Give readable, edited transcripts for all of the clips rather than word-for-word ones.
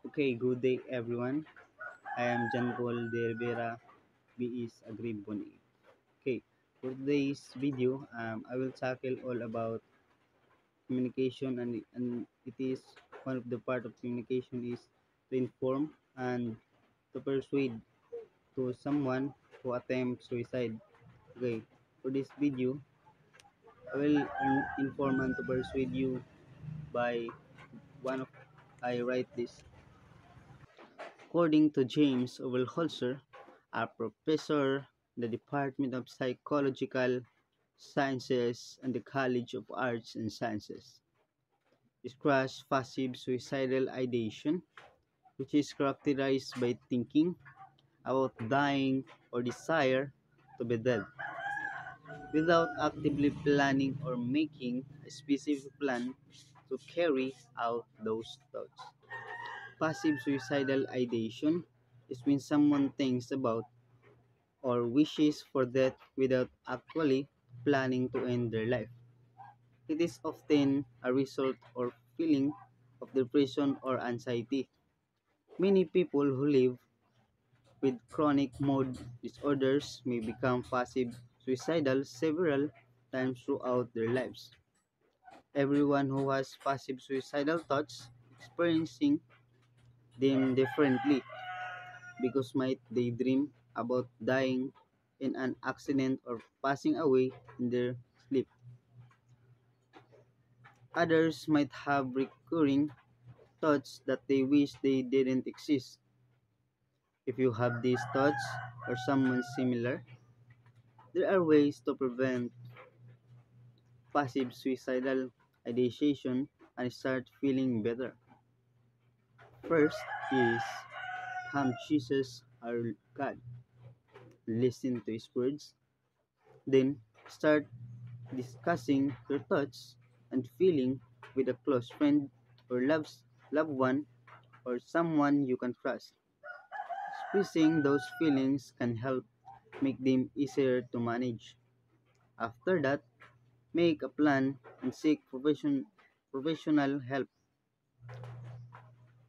Okay, good day everyone. I am John Paul de Rivera, BS Agriboni. Okay, for today's video, I will tackle all about communication and it is one of the part of communication is to inform and to persuade to someone who attempts suicide. Okay, for this video, I will inform and to persuade you by one of I write this. According to James Oberholzer, a professor in the Department of Psychological Sciences and the College of Arts and Sciences, describes passive suicidal ideation, which is characterized by thinking about dying or desire to be dead, without actively planning or making a specific plan to carry out those thoughts. Passive suicidal ideation is when someone thinks about or wishes for death without actually planning to end their life. It is often a result or feeling of depression or anxiety. Many people who live with chronic mood disorders may become passive suicidal several times throughout their lives. Everyone who has passive suicidal thoughts experiencing them differently because might they dream about dying in an accident or passing away in their sleep. Others might have recurring thoughts that they wish they didn't exist. If you have these thoughts or someone similar, there are ways to prevent passive suicidal ideation and start feeling better. First is come Jesus our God. Listen to his words. Then start discussing your thoughts and feeling with a close friend or loved one or someone you can trust. Expressing those feelings can help make them easier to manage. After that, make a plan and seek professional help.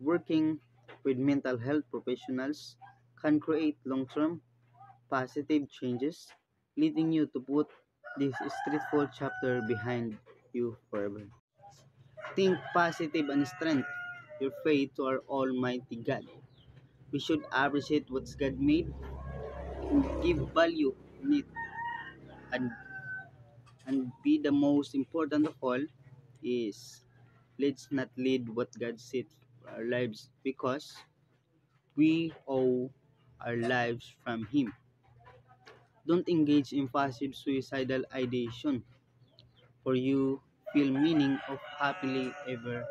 Working with mental health professionals can create long-term positive changes, leading you to put this stressful chapter behind you forever. Think positive and strength your faith to our Almighty God. We should appreciate what God made and give value in it, and be the most important of all is let's not lead what God said for our lives because we owe our lives from Him. Don't engage in passive suicidal ideation for you feel meaning of happily ever